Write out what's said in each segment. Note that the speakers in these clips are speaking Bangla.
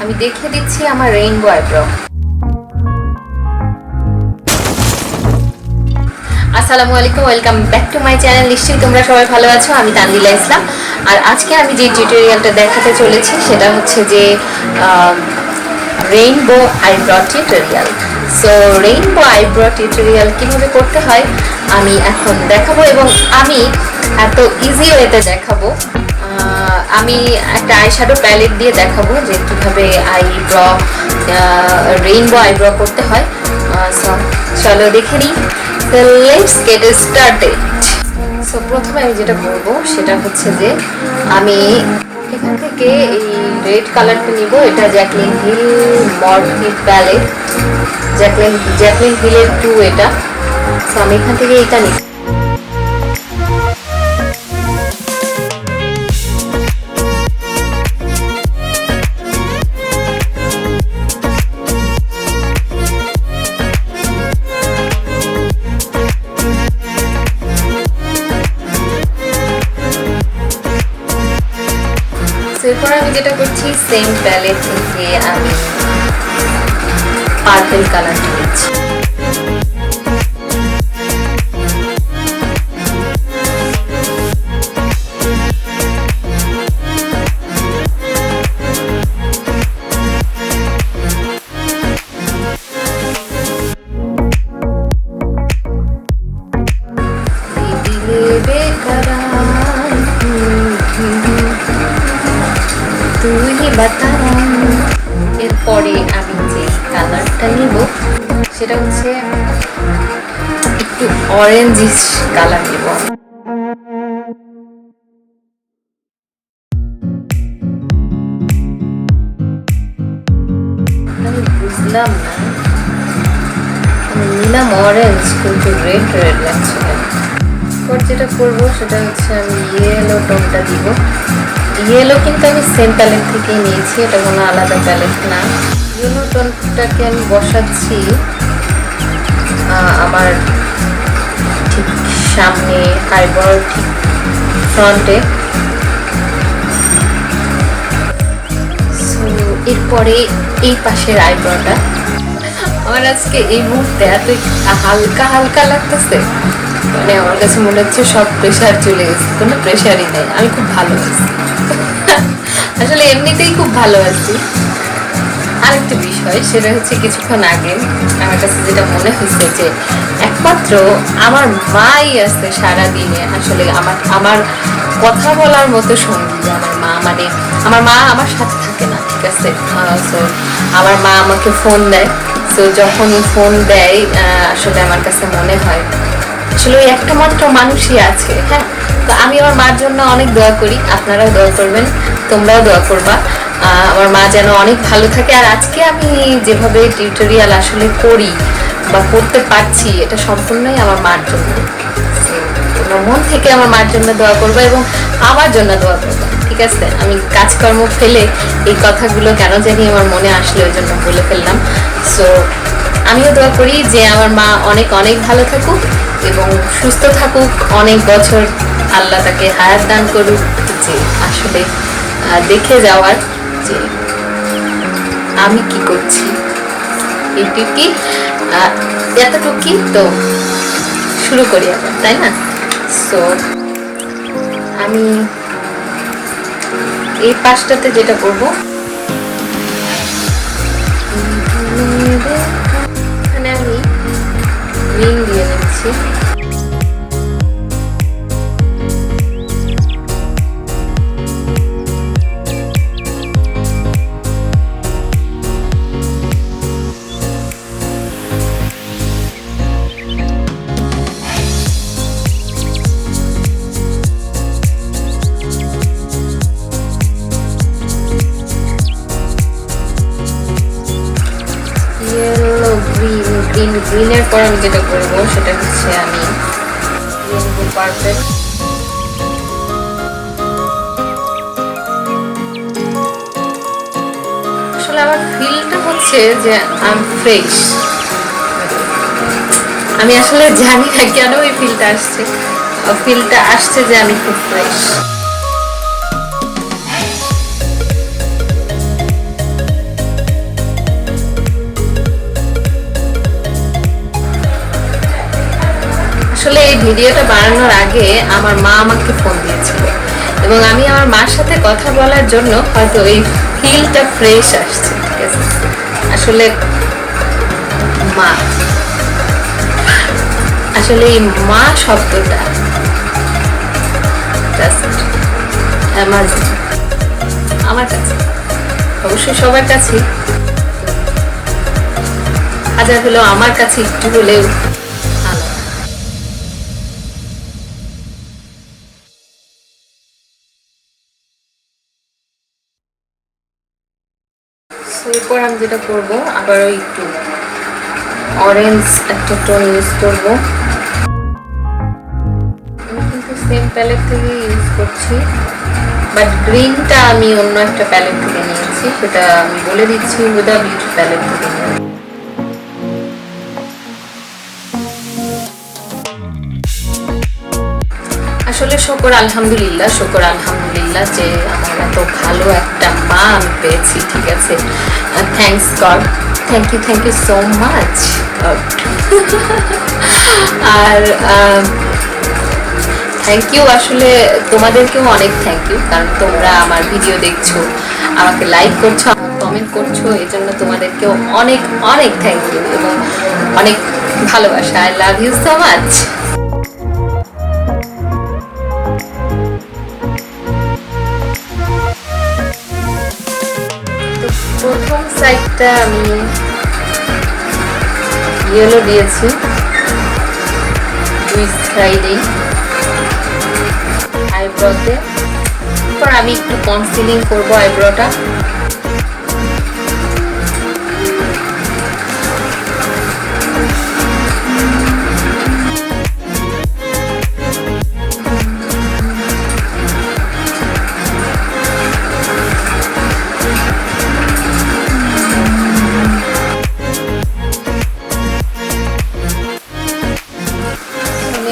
আমি দেখিয়ে দিচ্ছি আমার রেইনবো আইব্রো। আসসালামু আলাইকুম, welcome back to my channel. নিশ্চয়ই তোমরা সবাই ভালো আছো। আমি তানজিলা ইসলাম। আর আজকে আমি যে টিউটোরিয়ালটা দেখাতে চলেছি সেটা হচ্ছে যে rainbow eyebrow tutorial. So rainbow eyebrow tutorial কীভাবে করতে হয় আমি এখন দেখাবো, এবং আমি এত ইজি ওয়েতে দেখাবো। আমি একটা আইশ্যাডো প্যালেট দিয়ে দেখাবো যে কীভাবে আইব্রো রেইনবো আইব্রো করতে হয়। সো চলো দেখে নিই। So let's get started. So প্রথমে আমি যেটা করব সেটা হচ্ছে যে আমি এখান থেকে এই রেড কালারটা নিব। এটা জ্যাকলিন হিল মরফে প্যালেট, জ্যাকলিন হিলের 2 এটা। সো আমি এখান থেকে এটা নিব। এরপর আমি যেটা করছি, সেম প্যালেট থেকে আমি পার্পল কালারটা নিচ্ছি। এরপরে আমি যে কালারটা নিব সেটা হচ্ছে একটু অরেঞ্জিশ কালার নিব। আমি বুঝলাম না, আমি নিলাম অরেঞ্জ কিন্তু রেড রেড লাগছে। এরপর যেটা করবো সেটা হচ্ছে আমি ইয়েলো টোনটা দিব। ইয়েলো কিন্তু আমি সেম প্যালেট থেকেই নিয়েছি, এটা কোনো আলাদা প্যালেট না। ইয়েলো টোনটাকে আমি বসাচ্ছি আমার ঠিক সামনে, আইব্রোর ঠিক ফ্রন্টে। সো এরপরে এই পাশের আইব্রোটা আমার আজকে এই মুহূর্তে এত হালকা হালকা লাগতেছে, মানে আমার কাছে মনে হচ্ছে সব প্রেশার চলে গেছে। কোনো প্রেশারই নেই, আমি খুব ভালো আছি। আসলে এমনিতেই খুব ভালো আছি। আরেকটা বিষয় সেটা হচ্ছে, কিছুক্ষণ আগে আমার কাছে যেটা মনে হয়েছে যে একমাত্র আমার মাই আছে সারাদিনে আসলে আমার কথা বলার মতো সঙ্গী। আমার মা, মানে আমার মা আমার সাথে থাকে না, ঠিক আছে। সো আমার মা আমাকে ফোন দেয়। সো যখন ফোন দেয় আসলে আমার কাছে মনে হয় আসলে ওই একটা মাত্র মানুষই আছে। হ্যাঁ, তো আমি আমার মার জন্য অনেক দোয়া করি, আপনারাও দোয়া করবেন, তোমরাও দোয়া করবা আমার মা যেন অনেক ভালো থাকে। আর আজকে আমি যেভাবে টিউটোরিয়াল আসলে করি বা করতে পারছি, এটা সম্পূর্ণই আমার মার জন্য। তোমরা মন থেকে আমার মার জন্য দোয়া করবা এবং আমার জন্য দোয়া করবা, ঠিক আছে। আমি কাজকর্ম ফেলে এই কথাগুলো কেন জানি আমার মনে আসলে ওই জন্য বলে ফেললাম। সো আমিও দোয়া করি যে আমার মা অনেক অনেক ভালো থাকুক এবং সুস্থ থাকুক, অনেক বছর আল্লাহ তাকে হায়াত দান করুক, যে আসলে দেখে যাওয়ার যে আমি কি করছি। এইটুকি এতটুকুই তো, শুরু করি আবার, তাই না? সো আমি এই পাশটাতে যেটা করবো, এখানে আমি গ্রিন দিয়ে নিচ্ছি। গ্রিনের পর আমি যেটা করবো সেটা হচ্ছে আমি রেইনবো পার্পল। আসলে আমার ফিলটা হচ্ছে যে আমি ফ্রেশ। আমি আসলে জানি না কেন এই ফিলটা আসছে যে আমি খুব ফ্রেশ। আসলে এই ভিডিওটা বানানোর আগে আমার মা আমাকে ফোন দিয়েছিল এবং আমি আমার মার সাথে কথা বলার জন্য হয়তো এই ফিলটা ফ্রেশ আসছে, ঠিক আছে। আসলে মা, আসলে এই মা শব্দটা আমার কাছে, অবশ্যই সবার কাছে হাজার হলেও আমার কাছে একটু হলেও এরপর আমি যেটা করবো আবারও একটু অরেঞ্জ একটা টোন ইউজ করবো। আমি কিন্তু সেম প্যালেট থেকে ইউজ করছি, বাট গ্রিনটা আমি অন্য একটা প্যালেট থেকে নিয়েছি, সেটা আমি বলে দিচ্ছি হুদা বিউটি প্যালেট থেকে নিয়ে। আসলে শুকর আলহামদুলিল্লাহ যে আমার এত ভালো একটা মা আমি পেয়েছি, ঠিক আছে। Thanks God, thank you so much. আর থ্যাংক ইউ, আসলে তোমাদেরকেও অনেক থ্যাংক ইউ, কারণ তোমরা আমার ভিডিও দেখছো, আমাকে লাইক করছো, কমেন্ট করছো, এই জন্য তোমাদেরকেও অনেক অনেক থ্যাংক ইউ এবং অনেক ভালোবাসা। I love you so much. প্রথম সাইডটা আমি ইয়েলো দিয়েছি দুই সাইডেই আইব্রোতে। এরপর আমি একটু কনসিলিং করবো আইব্রোটা।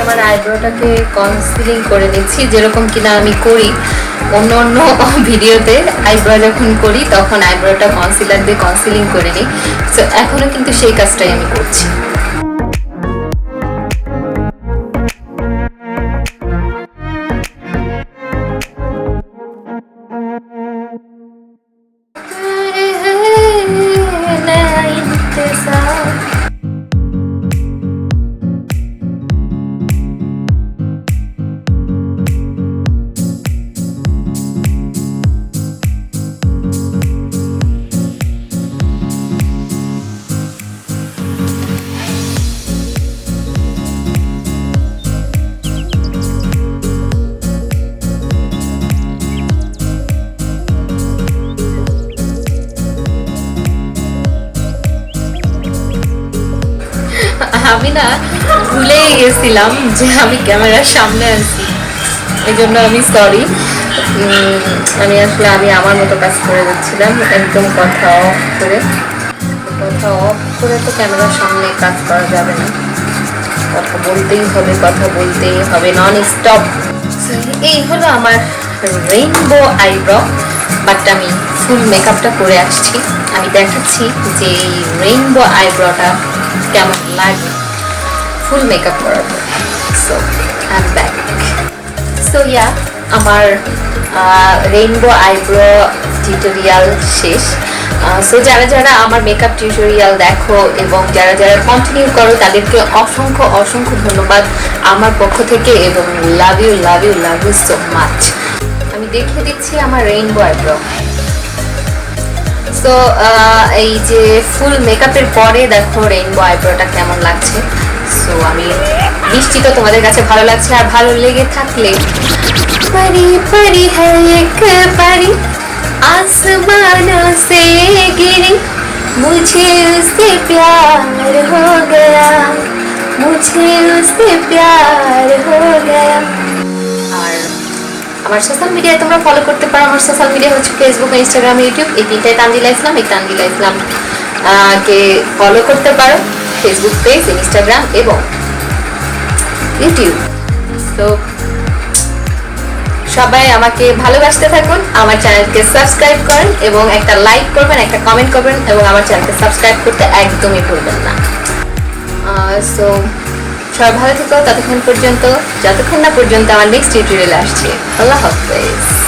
আমার আইব্রোটাকে কনসিলিং করে নিচ্ছি, যেরকম কিনা আমি করি অন্য অন্য ভিডিওতে। আইব্রো যখন করি তখন আইব্রোটা কনসিলার দিয়ে কনসিলিং করে নিই, সো এখনো কিন্তু সেই কাজটাই আমি করছি। আমি না ভুলেই গেছিলাম যে আমি ক্যামেরার সামনে আছি, এই জন্য আমি সরি। আমি আসলে আমার মতো কাজ করে যাচ্ছিলাম, একদম কথা অফ করে তো ক্যামেরার সামনে কাজ করা যাবে না, কথা বলতেই হবে নন স্টপ। এই হলো আমার রেইনবো আইব্রো, বাট আমি ফুল মেকআপটা করে আসছি। আমি দেখাচ্ছি যে এই রেইনবো আইব্রোটা কেমন লাগে ফুল মেকআপ করার পর। So I am back. So yeah, আমার রেইনবো আইব্রো টিউটোরিয়াল শেষ। সো যারা আমার মেকআপ টিউটোরিয়াল দেখো এবং যারা কন্টিনিউ করো, তাদেরকে অসংখ্য ধন্যবাদ আমার পক্ষ থেকে এবং লাভ ইউ সো মাচ। আমি দেখিয়ে দিচ্ছি আমার রেইনবো আইব্রো। সো এই যে ফুল মেকআপের পরে দেখো রেইনবো আইব্রোটা কেমন লাগছে। সো আমি নিশ্চিত তোমাদের কাছে ভালো লাগছে, আর ভালো লেগে থাকলে परी है एक परी आसमानों से गिरी, मुझे उससे प्यार हो गया, আর আমার সোশ্যাল মিডিয়ায় তোমরা ফলো করতে পারো। আমার সোশ্যাল মিডিয়া হচ্ছে ফেসবুক, ইনস্টাগ্রাম, ইউটিউব, এই তিনটায় তানজিলা ইসলাম। এই তানজিলা ইসলাম কে ফলো করতে পারো, ফেসবুক পেজ, ইনস্টাগ্রাম এবং ইউটিউব। তো সবাই আমাকে ভালোবাসতে থাকুন, আমার চ্যানেলকে সাবস্ক্রাইব করেন এবং একটা লাইক করবেন, একটা কমেন্ট করবেন এবং আমার চ্যানেলকে সাবস্ক্রাইব করতে একদমই ভুলবেন না। সো সবাই ভালো থেকো ততক্ষণ পর্যন্ত, যতক্ষণ না পর্যন্ত আমার নেক্সট টিউটোরিয়াল আসছে। আল্লাহ হাফেজ।